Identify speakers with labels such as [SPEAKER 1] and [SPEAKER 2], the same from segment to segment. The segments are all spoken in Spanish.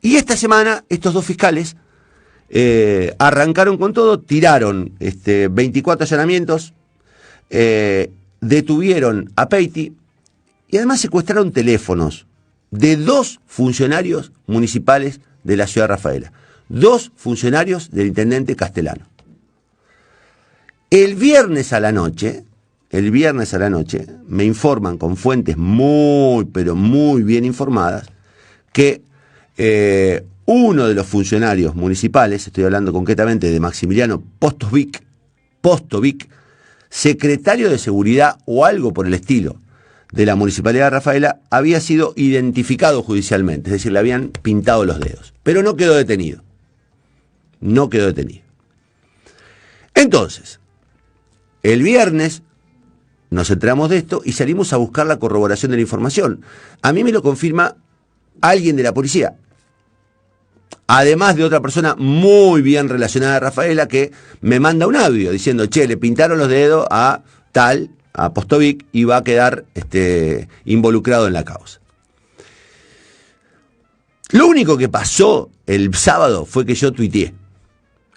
[SPEAKER 1] Y esta semana, estos dos fiscales arrancaron con todo, tiraron 24 allanamientos, detuvieron a Peiti y además secuestraron teléfonos de 2 funcionarios municipales de la ciudad de Rafaela, 2 funcionarios del intendente Castellano. El viernes a la noche, me informan con fuentes muy, pero muy bien informadas, que uno de los funcionarios municipales, estoy hablando concretamente de Maximiliano Postovic, secretario de seguridad o algo por el estilo de la Municipalidad de Rafaela, había sido identificado judicialmente, es decir, le habían pintado los dedos, pero no quedó detenido. Entonces, el viernes nos enteramos de esto y salimos a buscar la corroboración de la información. A mí me lo confirma alguien de la policía, además de otra persona muy bien relacionada a Rafaela que me manda un audio diciendo, che, le pintaron los dedos a tal, a Postovic, y va a quedar involucrado en la causa. Lo único que pasó el sábado fue que yo tuiteé.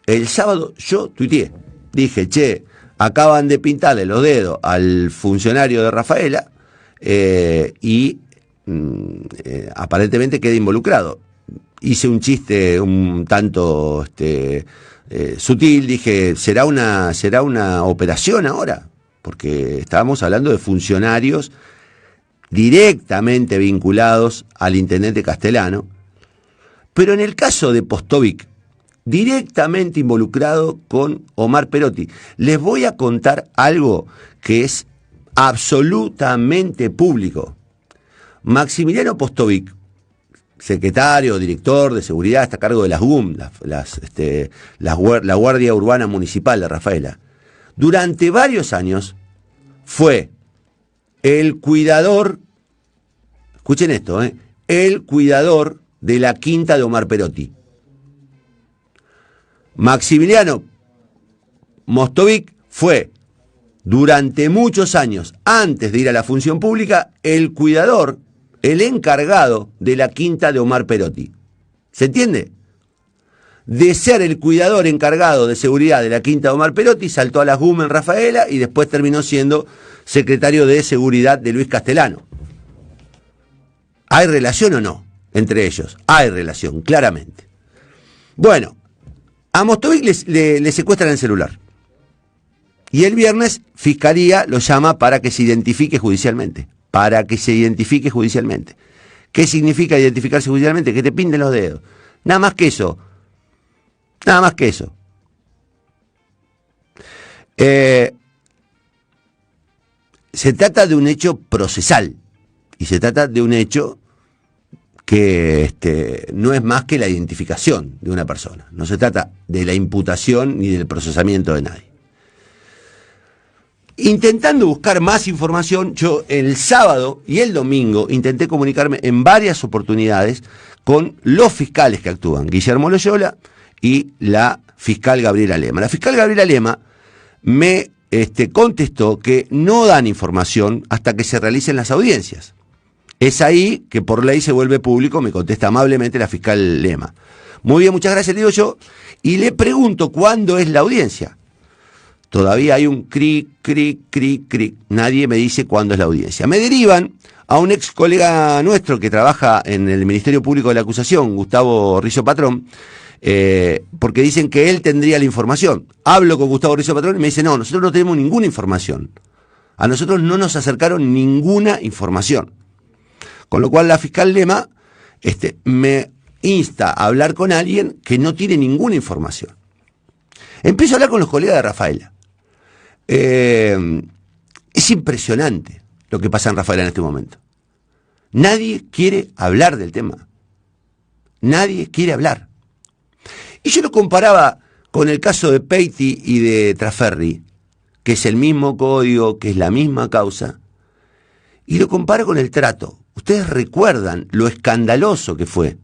[SPEAKER 1] El sábado yo tuiteé. Dije, che, acaban de pintarle los dedos al funcionario de Rafaela y aparentemente queda involucrado. Hice un chiste un tanto sutil, dije, ¿será una operación ahora? Porque estábamos hablando de funcionarios directamente vinculados al intendente Castellano, pero en el caso de Postovic, directamente involucrado con Omar Perotti. Les voy a contar algo que es absolutamente público. Maximiliano Postovic, secretario, director de seguridad, está a cargo de las GUM, la Guardia Urbana Municipal de Rafaela, durante varios años fue el cuidador, escuchen esto, el cuidador de la quinta de Omar Perotti. Maximiliano Postovic fue, durante muchos años, antes de ir a la función pública, el cuidador, el encargado de la quinta de Omar Perotti. ¿Se entiende? De ser el cuidador encargado de seguridad de la quinta de Omar Perotti, saltó a las GUM en Rafaela y después terminó siendo secretario de seguridad de Luis Castellano. ¿Hay relación o no entre ellos? Hay relación, claramente. Bueno, a Postovic le secuestran el celular. Y el viernes, Fiscalía lo llama para que se identifique judicialmente. ¿Qué significa identificarse judicialmente? Que te pinten los dedos. Nada más que eso. Se trata de un hecho procesal. Y se trata de un hecho que no es más que la identificación de una persona. No se trata de la imputación ni del procesamiento de nadie. Intentando buscar más información, yo el sábado y el domingo intenté comunicarme en varias oportunidades con los fiscales que actúan, Guillermo Loyola y la fiscal Gabriela Lema. La fiscal Gabriela Lema me contestó que no dan información hasta que se realicen las audiencias. Es ahí que por ley se vuelve público, me contesta amablemente la fiscal Lema. Muy bien, muchas gracias, le digo yo, y le pregunto cuándo es la audiencia. Todavía hay un cric. Nadie me dice cuándo es la audiencia. Me derivan a un ex colega nuestro que trabaja en el Ministerio Público de la Acusación, Gustavo Rizzo Patrón, porque dicen que él tendría la información. Hablo con Gustavo Rizzo Patrón y me dice, no, nosotros no tenemos ninguna información. A nosotros no nos acercaron ninguna información. Con lo cual la fiscal Lema me insta a hablar con alguien que no tiene ninguna información. Empiezo a hablar con los colegas de Rafaela. Es impresionante lo que pasa en Rafaela en este momento. Nadie quiere hablar del tema. Nadie quiere hablar. Y yo lo comparaba con el caso de Peiti y de Traferri, que es el mismo código, que es la misma causa, y lo comparo con el trato. Ustedes recuerdan lo escandaloso que fue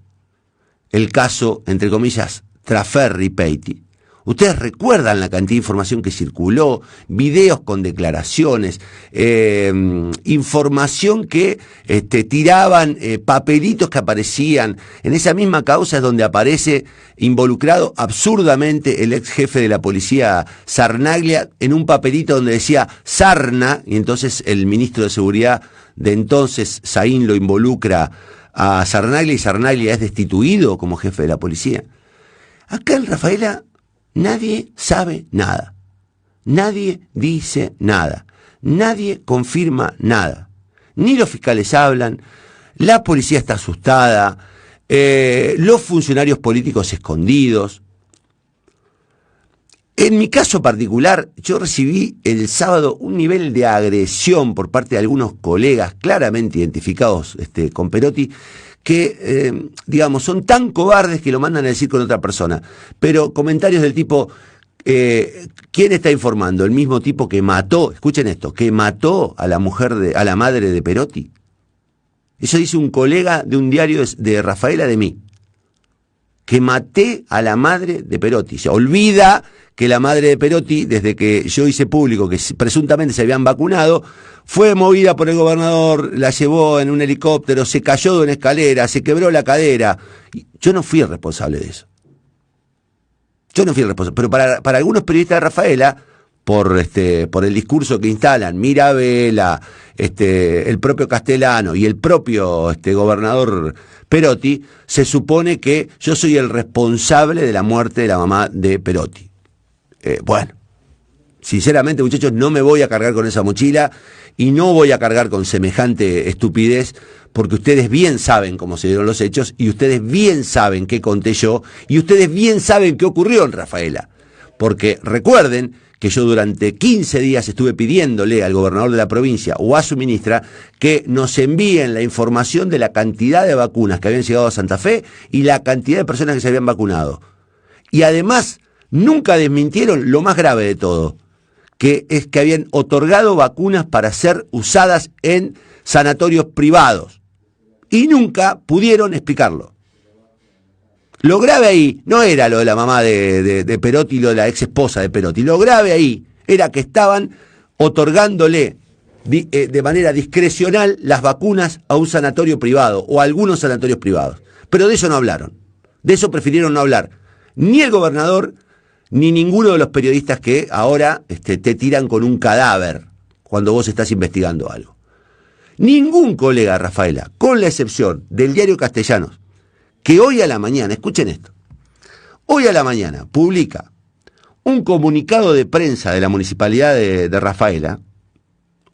[SPEAKER 1] el caso, entre comillas, Traferri-Peiti. Ustedes recuerdan la cantidad de información que circuló, videos con declaraciones, información que tiraban, papelitos que aparecían. En esa misma causa es donde aparece involucrado absurdamente el ex jefe de la policía, Sarnaglia, en un papelito donde decía Sarna, y entonces el ministro de Seguridad de entonces, Saín, lo involucra a Sarnaglia y Sarnaglia es destituido como jefe de la policía. Acá en Rafaela nadie sabe nada, nadie dice nada, nadie confirma nada, ni los fiscales hablan, la policía está asustada, los funcionarios políticos escondidos. En mi caso particular, yo recibí el sábado un nivel de agresión por parte de algunos colegas claramente identificados con Perotti, que, digamos, son tan cobardes que lo mandan a decir con otra persona. Pero comentarios del tipo, ¿quién está informando? El mismo tipo que mató, escuchen esto, que mató a la mujer, a la madre de Perotti. Eso dice un colega de un diario de Rafaela de mí. Que maté a la madre de Perotti. Se olvida que la madre de Perotti, desde que yo hice público que presuntamente se habían vacunado, fue movida por el gobernador, la llevó en un helicóptero, se cayó de una escalera, se quebró la cadera. Yo no fui el responsable de eso. Yo no fui el responsable. Pero para algunos periodistas de Rafaela, por el discurso que instalan Mirabella, el propio Castellano y el propio gobernador Perotti, se supone que yo soy el responsable de la muerte de la mamá de Perotti. Bueno, sinceramente, muchachos, no me voy a cargar con esa mochila y no voy a cargar con semejante estupidez, porque ustedes bien saben cómo se dieron los hechos y ustedes bien saben qué conté yo y ustedes bien saben qué ocurrió en Rafaela. Porque recuerden que yo durante 15 días estuve pidiéndole al gobernador de la provincia o a su ministra que nos envíen la información de la cantidad de vacunas que habían llegado a Santa Fe y la cantidad de personas que se habían vacunado. Y además, nunca desmintieron lo más grave de todo, que es que habían otorgado vacunas para ser usadas en sanatorios privados. Y nunca pudieron explicarlo. Lo grave ahí no era lo de la mamá de Perotti y lo de la ex esposa de Perotti. Lo grave ahí era que estaban otorgándole de manera discrecional las vacunas a un sanatorio privado o a algunos sanatorios privados. Pero de eso no hablaron. De eso prefirieron no hablar. Ni el gobernador ni ninguno de los periodistas que ahora te tiran con un cadáver cuando vos estás investigando algo. Ningún colega, Rafaela, con la excepción del diario Castellanos, que hoy a la mañana, escuchen esto, hoy a la mañana publica un comunicado de prensa de la Municipalidad de Rafaela,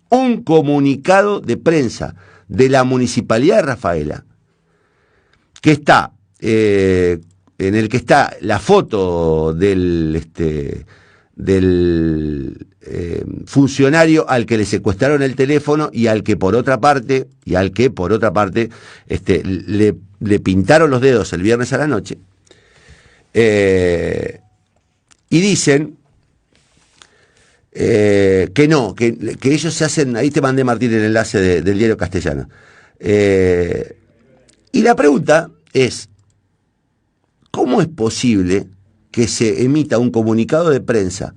[SPEAKER 1] un comunicado de prensa de la Municipalidad de Rafaela, que está, en el que está la foto del funcionario al que le secuestraron el teléfono y al que por otra parte le pintaron los dedos el viernes a la noche, y dicen que no, que ellos se hacen, ahí te mandé, Martín, el enlace del diario Castellano, y la pregunta es, ¿cómo es posible que se emita un comunicado de prensa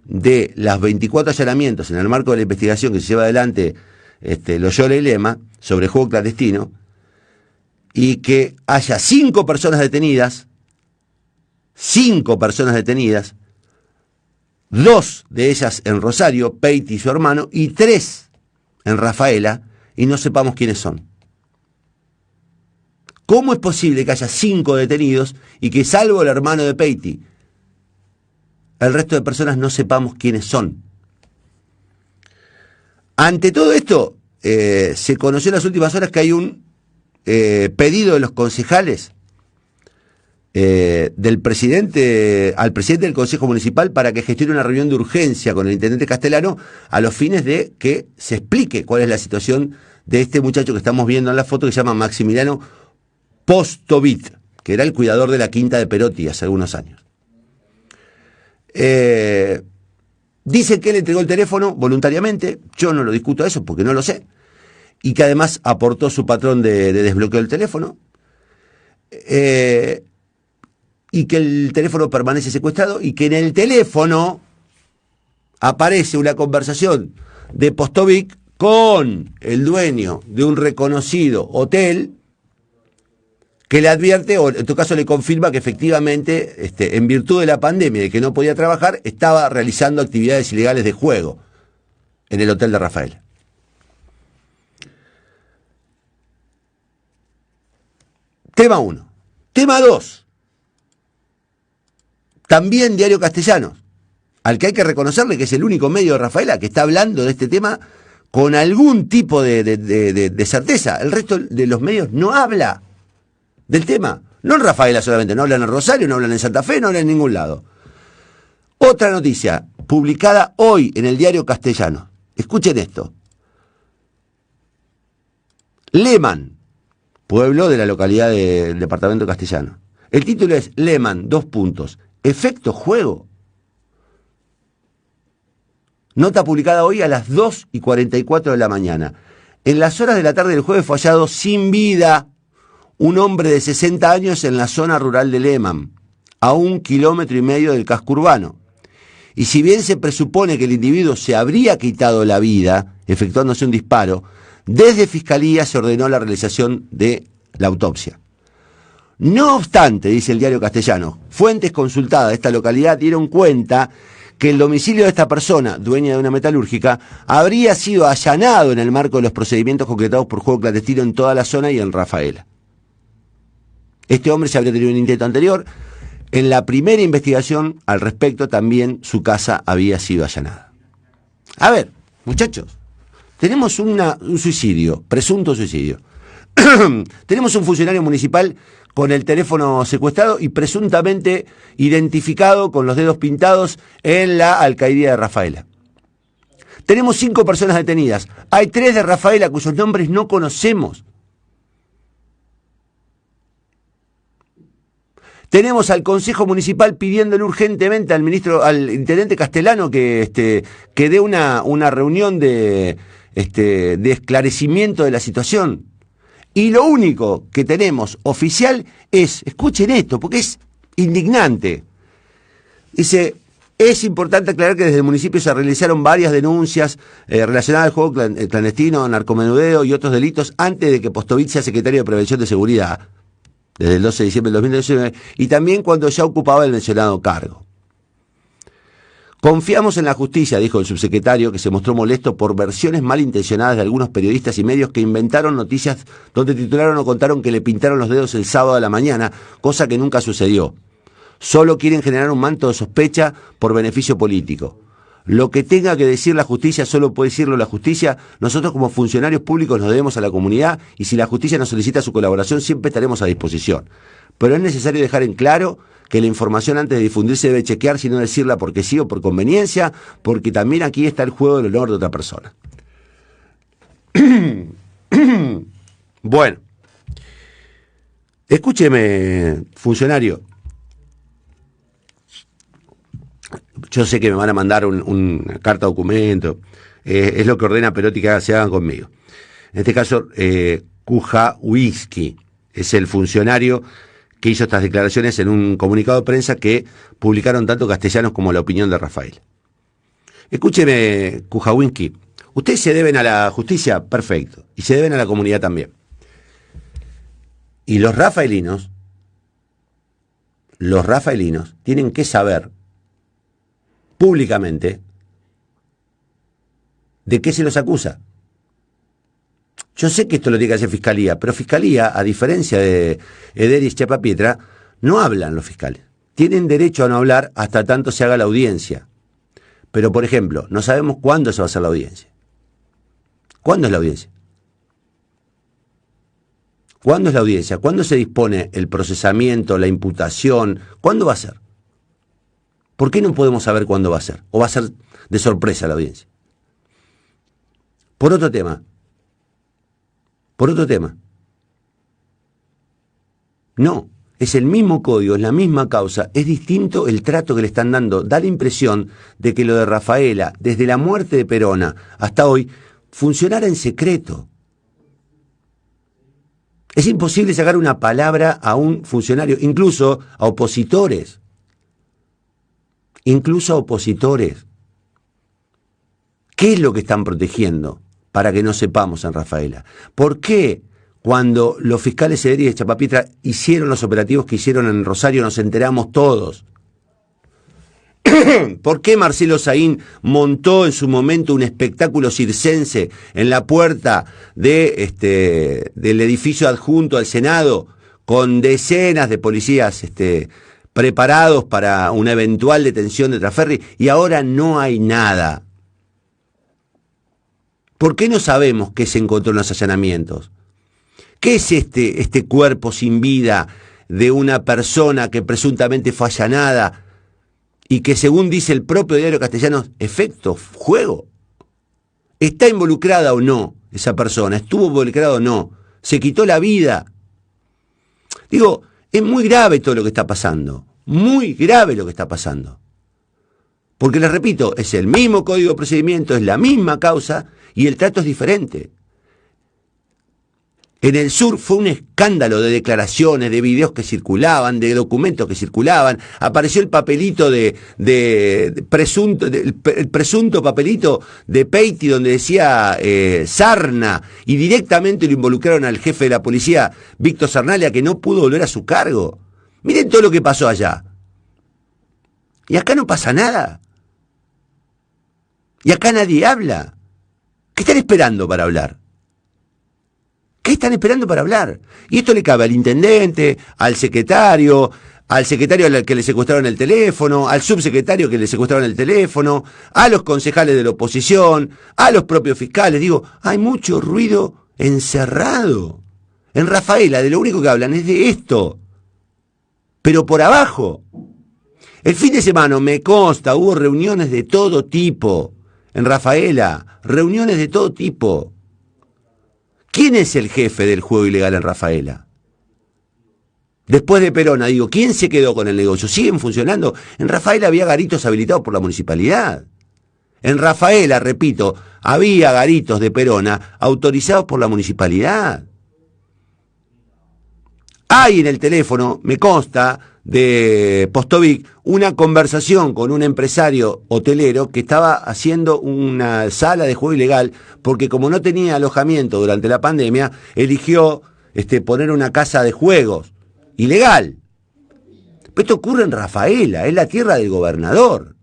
[SPEAKER 1] de las 24 allanamientos en el marco de la investigación que se lleva adelante Loyola y Lema sobre juego clandestino, y que haya 5 personas detenidas, 2 de ellas en Rosario, Peiti y su hermano, y 3 en Rafaela, y no sepamos quiénes son? ¿Cómo es posible que haya 5 detenidos y que, salvo el hermano de Peiti, el resto de personas no sepamos quiénes son? Ante todo esto, se conoció en las últimas horas que hay un pedido de los concejales del presidente al presidente del Consejo Municipal para que gestione una reunión de urgencia con el intendente Castellano a los fines de que se explique cuál es la situación de este muchacho que estamos viendo en la foto, que se llama Maximiliano Postovit, que era el cuidador de la quinta de Perotti hace algunos años. Dicen que él entregó el teléfono voluntariamente, yo no lo discuto eso porque no lo sé, y que además aportó su patrón de desbloqueo del teléfono. y que el teléfono permanece secuestrado y que en el teléfono aparece una conversación de Postovic con el dueño de un reconocido hotel que le advierte, o en tu caso le confirma que efectivamente, en virtud de la pandemia y que no podía trabajar, estaba realizando actividades ilegales de juego en el hotel de Rafaela. Tema 1. Tema 2. También Diario Castellanos, al que hay que reconocerle que es el único medio de Rafaela que está hablando de este tema con algún tipo de certeza. El resto de los medios no habla del tema. No en Rafaela solamente, no hablan en Rosario, no hablan en Santa Fe, no hablan en ningún lado. Otra noticia, publicada hoy en el Diario Castellano. Escuchen esto. Lehmann, pueblo de la localidad del departamento castellano. El título es Lehmann, : efecto juego. Nota publicada hoy a las 2:44 de la mañana. En las horas de la tarde del jueves fue hallado sin vida un hombre de 60 años en la zona rural de Lehmann, a 1,5 kilómetros del casco urbano. Y si bien se presupone que el individuo se habría quitado la vida, efectuándose un disparo, desde Fiscalía se ordenó la realización de la autopsia. No obstante, dice el Diario Castellano, fuentes consultadas de esta localidad dieron cuenta que el domicilio de esta persona, dueña de una metalúrgica, habría sido allanado en el marco de los procedimientos concretados por juego clandestino en toda la zona y en Rafaela. Este hombre se habría tenido un intento anterior. En la primera investigación al respecto también su casa había sido allanada. A ver, muchachos, tenemos un suicidio, presunto suicidio. Tenemos un funcionario municipal con el teléfono secuestrado y presuntamente identificado con los dedos pintados en la alcaldía de Rafaela. Tenemos 5 personas detenidas. Hay 3 de Rafaela cuyos nombres no conocemos. Tenemos al Consejo Municipal pidiéndole urgentemente al intendente Castellano que dé una reunión de esclarecimiento de la situación. Y lo único que tenemos oficial es, escuchen esto, porque es indignante. Dice, es importante aclarar que desde el municipio se realizaron varias denuncias relacionadas al juego clandestino, narcomenudeo y otros delitos antes de que Postovic sea secretario de Prevención de Seguridad, desde el 12 de diciembre del 2019, y también cuando ya ocupaba el mencionado cargo. Confiamos en la justicia, dijo el subsecretario, que se mostró molesto por versiones malintencionadas de algunos periodistas y medios que inventaron noticias donde titularon o contaron que le pintaron los dedos el sábado a la mañana, cosa que nunca sucedió. Solo quieren generar un manto de sospecha por beneficio político. Lo que tenga que decir la justicia solo puede decirlo la justicia. Nosotros como funcionarios públicos nos debemos a la comunidad y si la justicia nos solicita su colaboración siempre estaremos a disposición. Pero es necesario dejar en claro que la información antes de difundirse debe chequear, si no decirla porque sí o por conveniencia, porque también aquí está el juego del honor de otra persona. Bueno, escúcheme, funcionario. Yo sé que me van a mandar una carta documento, es lo que ordena Perotti que se hagan conmigo. En este caso, Kujawiski es el funcionario que hizo estas declaraciones en un comunicado de prensa que publicaron tanto Castellanos como La Opinión de Rafael. Escúcheme, Kujawiski, ustedes se deben a la justicia, perfecto, y se deben a la comunidad también. Y los rafaelinos tienen que saber públicamente de qué se los acusa. Yo sé que esto lo tiene que hacer Fiscalía, pero Fiscalía, a diferencia de Ederis Chapapietra, no hablan los fiscales. Tienen derecho a no hablar hasta tanto se haga la audiencia. Pero, por ejemplo, no sabemos cuándo se va a hacer la audiencia. ¿Cuándo es la audiencia? ¿Cuándo es la audiencia? ¿Cuándo se dispone el procesamiento, la imputación? ¿Cuándo va a ser? ¿Por qué no podemos saber cuándo va a ser? ¿O va a ser de sorpresa la audiencia? Por otro tema. No, es el mismo código, es la misma causa, es distinto el trato que le están dando. Da la impresión de que lo de Rafaela, desde la muerte de Perona hasta hoy, funcionara en secreto. Es imposible sacar una palabra a un funcionario, incluso a opositores. Incluso a opositores. ¿Qué es lo que están protegiendo para que no sepamos en Rafaela? ¿Por qué cuando los fiscales Ederi y Echapapietra hicieron los operativos que hicieron en Rosario nos enteramos todos? ¿Por qué Marcelo Saín montó en su momento un espectáculo circense en la puerta del edificio adjunto al Senado con decenas de policías preparados para una eventual detención de Traferri y ahora no hay nada? ¿Por qué no sabemos qué se encontró en los allanamientos? ¿Qué es este cuerpo sin vida de una persona que presuntamente fue allanada y que, según dice el propio diario castellano, efecto, juego? ¿Está involucrada o no esa persona? ¿Estuvo involucrada o no? ¿Se quitó la vida? Digo, es muy grave todo lo que está pasando. Muy grave lo que está pasando. Porque les repito, es el mismo código de procedimiento, es la misma causa y el trato es diferente. En el sur fue un escándalo de declaraciones, de videos que circulaban, de documentos que circulaban. Apareció el papelito el presunto papelito de Peiti donde decía Sarna, y directamente lo involucraron al jefe de la policía, Víctor Sarnalia, que no pudo volver a su cargo. Miren todo lo que pasó allá. Y acá no pasa nada. Y acá nadie habla. ¿Qué están esperando para hablar? ¿Qué están esperando para hablar? Y esto le cabe al intendente, al secretario al que le secuestraron el teléfono, al subsecretario que le secuestraron el teléfono, a los concejales de la oposición, a los propios fiscales. Digo, hay mucho ruido encerrado. En Rafaela, de lo único que hablan es de esto. Pero por abajo. El fin de semana, me consta, hubo reuniones de todo tipo. En Rafaela, reuniones de todo tipo. ¿Quién es el jefe del juego ilegal en Rafaela? Después de Perona, digo, ¿quién se quedó con el negocio? ¿Siguen funcionando? En Rafaela había garitos habilitados por la municipalidad. En Rafaela, repito, había garitos de Perona autorizados por la municipalidad. Hay en el teléfono, me consta, de Postovic, una conversación con un empresario hotelero que estaba haciendo una sala de juego ilegal porque como no tenía alojamiento durante la pandemia, eligió poner una casa de juegos ilegal. Pero esto ocurre en Rafaela, es la tierra del gobernador,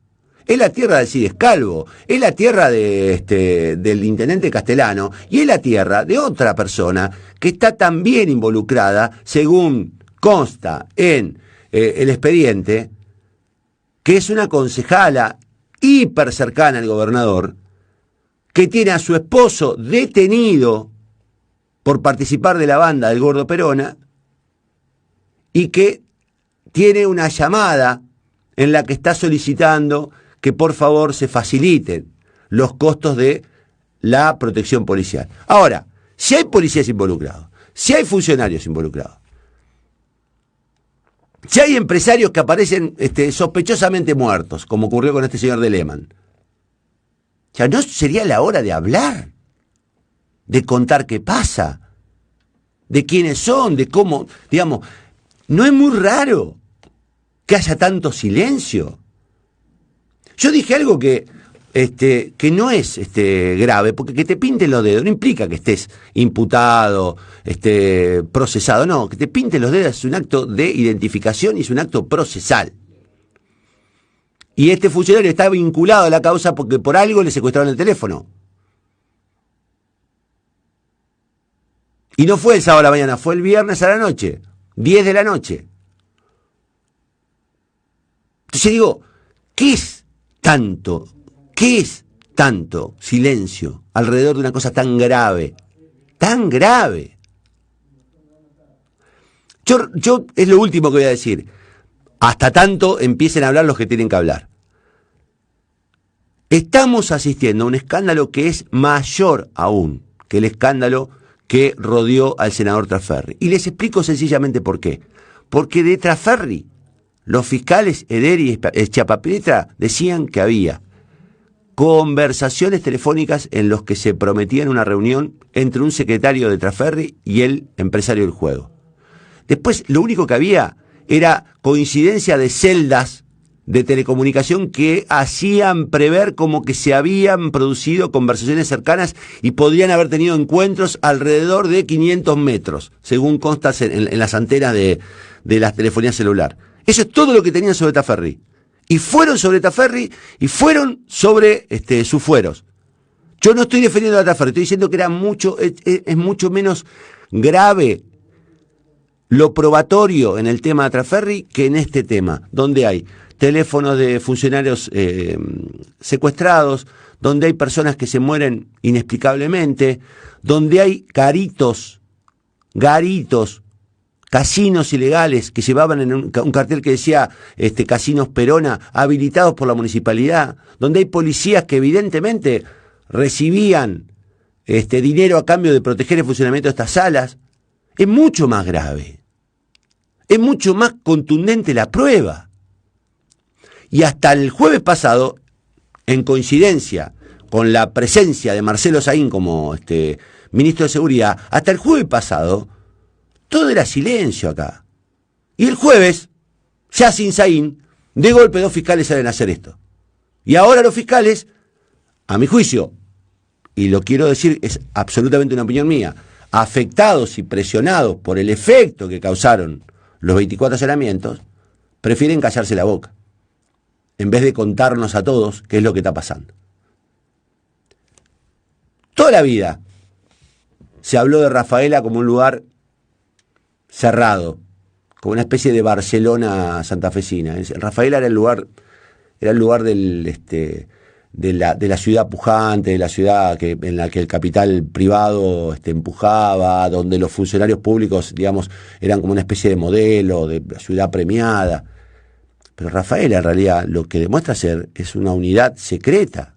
[SPEAKER 1] es la tierra de Cides Calvo, es la tierra del intendente Castellano y es la tierra de otra persona que está también involucrada, según consta en el expediente, que es una concejala hiper cercana al gobernador, que tiene a su esposo detenido por participar de la banda del Gordo Perona y que tiene una llamada en la que está solicitando que por favor se faciliten los costos de la protección policial. Ahora, si hay policías involucrados, si hay funcionarios involucrados, si hay empresarios que aparecen sospechosamente muertos, como ocurrió con este señor de Lehmann, ya no sería la hora de hablar, de contar qué pasa, de quiénes son, de cómo, digamos, no es muy raro que haya tanto silencio. Yo dije algo que no es grave, porque que te pinten los dedos no implica que estés imputado, procesado, no, que te pinten los dedos es un acto de identificación y es un acto procesal. Y este funcionario está vinculado a la causa porque por algo le secuestraron el teléfono. Y no fue el sábado a la mañana, fue el viernes a la noche, 10 de la noche. Entonces digo, ¿qué es tanto silencio alrededor de una cosa tan grave? Tan grave. Yo es lo último que voy a decir. Hasta tanto empiecen a hablar los que tienen que hablar. Estamos asistiendo a un escándalo que es mayor aún que el escándalo que rodeó al senador Traferri. Y les explico sencillamente por qué. Porque de Traferri, los fiscales Ederi y Echapapietra decían que había conversaciones telefónicas en los que se prometían una reunión entre un secretario de Trasferri y el empresario del juego. Después, lo único que había era coincidencia de celdas de telecomunicación que hacían prever como que se habían producido conversaciones cercanas y podrían haber tenido encuentros alrededor de 500 metros, según consta en las antenas de la telefonía celular. Eso es todo lo que tenían sobre Tafferri. Y fueron sobre Tafferri y fueron sobre sus fueros. Yo no estoy defendiendo a Tafferri, estoy diciendo que era es mucho menos grave lo probatorio en el tema de Tafferri que en este tema, donde hay teléfonos de funcionarios secuestrados, donde hay personas que se mueren inexplicablemente, donde hay garitos, casinos ilegales que llevaban en un cartel que decía Casinos Perona, habilitados por la municipalidad, donde hay policías que evidentemente recibían dinero a cambio de proteger el funcionamiento de estas salas. Es mucho más grave, es mucho más contundente la prueba. Y hasta el jueves pasado, en coincidencia con la presencia de Marcelo Saín como ministro de Seguridad, hasta el jueves pasado, todo era silencio acá. Y el jueves, ya sin Saín, de golpe 2 fiscales salen a hacer esto. Y ahora los fiscales, a mi juicio, y lo quiero decir, es absolutamente una opinión mía, afectados y presionados por el efecto que causaron los 24 allanamientos, prefieren callarse la boca, en vez de contarnos a todos qué es lo que está pasando. Toda la vida se habló de Rafaela como un lugar cerrado, como una especie de Barcelona santafesina. Rafaela era el lugar de la ciudad pujante, de la ciudad en la que el capital privado empujaba, donde los funcionarios públicos, digamos, eran como una especie de modelo, de ciudad premiada. Pero Rafaela, en realidad, lo que demuestra ser es una unidad secreta.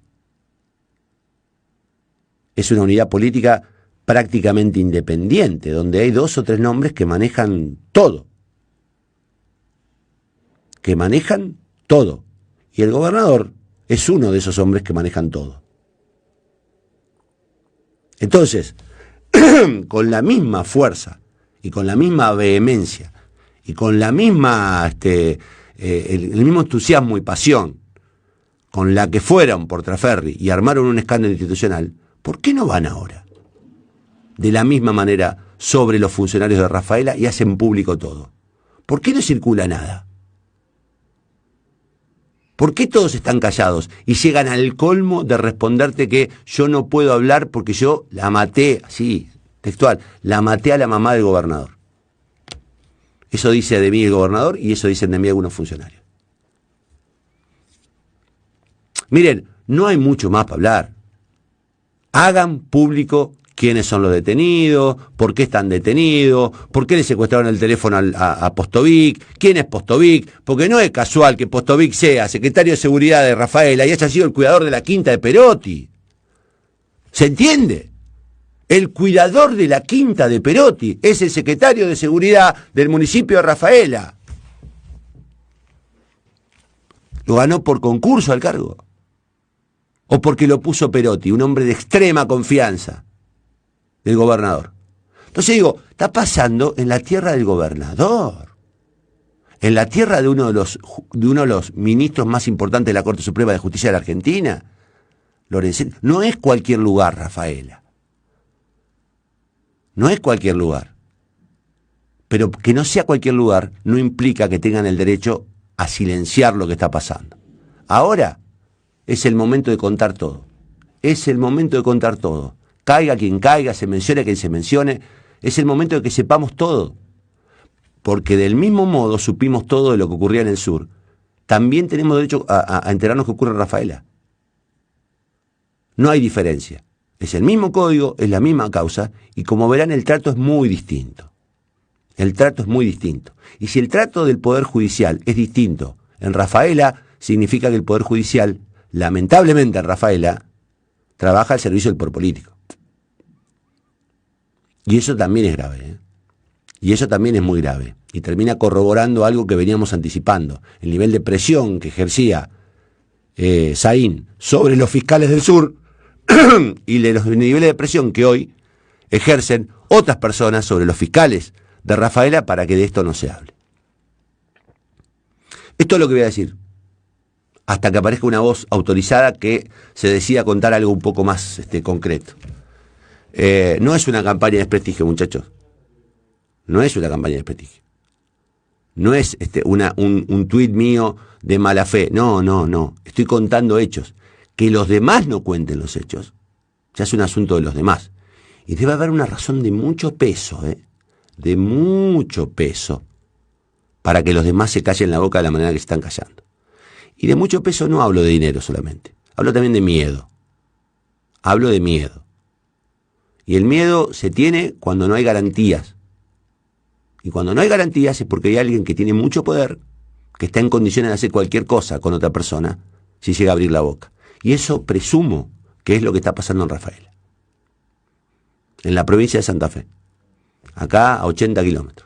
[SPEAKER 1] Es una unidad política prácticamente independiente, donde hay 2 o 3 nombres que manejan todo. Y el gobernador es uno de esos hombres que manejan todo. Entonces, con la misma fuerza y con la misma vehemencia y con la misma el mismo entusiasmo y pasión con la que fueron por Trasferri y armaron un escándalo institucional, ¿por qué no van ahora de la misma manera sobre los funcionarios de Rafaela y hacen público todo? ¿Por qué no circula nada? ¿Por qué todos están callados y llegan al colmo de responderte que yo no puedo hablar porque yo la maté, así, textual, la maté a la mamá del gobernador? Eso dice de mí el gobernador y eso dicen de mí algunos funcionarios. Miren, no hay mucho más para hablar. Hagan público quiénes son los detenidos, por qué están detenidos, por qué le secuestraron el teléfono a Postovic, quién es Postovic, porque no es casual que Postovic sea secretario de Seguridad de Rafaela y haya sido el cuidador de la quinta de Perotti. ¿Se entiende? El cuidador de la quinta de Perotti es el secretario de Seguridad del municipio de Rafaela. Lo ganó por concurso al cargo. O porque lo puso Perotti, un hombre de extrema confianza del gobernador. Entonces digo, está pasando en la tierra del gobernador, en la tierra de uno de los ministros más importantes de la Corte Suprema de Justicia de la Argentina, Lorenzini. No es cualquier lugar, Rafaela. No es cualquier lugar. Pero que no sea cualquier lugar no implica que tengan el derecho a silenciar lo que está pasando. Ahora es el momento de contar todo. Es el momento de contar todo. Caiga quien caiga, se mencione quien se mencione. Es el momento de que sepamos todo. Porque del mismo modo supimos todo de lo que ocurría en el sur. También tenemos derecho a enterarnos qué ocurre en Rafaela. No hay diferencia. Es el mismo código, es la misma causa, y como verán el trato es muy distinto. El trato es muy distinto. Y si el trato del Poder Judicial es distinto en Rafaela, significa que el Poder Judicial, lamentablemente en Rafaela, trabaja al servicio del poder político. Y eso también es grave, ¿eh? Y eso también es muy grave. Y termina corroborando algo que veníamos anticipando. El nivel de presión que ejercía Saín sobre los fiscales del sur y de los niveles de presión que hoy ejercen otras personas sobre los fiscales de Rafaela para que de esto no se hable. Esto es lo que voy a decir, hasta que aparezca una voz autorizada que se decida contar algo un poco más concreto. No es una campaña de desprestigio, muchachos. No es una campaña de desprestigio. No es un tuit mío de mala fe. No. Estoy contando hechos. Que los demás no cuenten los hechos, ya es un asunto de los demás. Y debe haber una razón de mucho peso, de mucho peso, para que los demás se callen la boca de la manera que se están callando. Y de mucho peso no hablo de dinero solamente, hablo también de miedo. Hablo de miedo. Y el miedo se tiene cuando no hay garantías. Y cuando no hay garantías es porque hay alguien que tiene mucho poder, que está en condiciones de hacer cualquier cosa con otra persona, si llega a abrir la boca. Y eso presumo que es lo que está pasando en Rafaela, en la provincia de Santa Fe, acá a 80 kilómetros.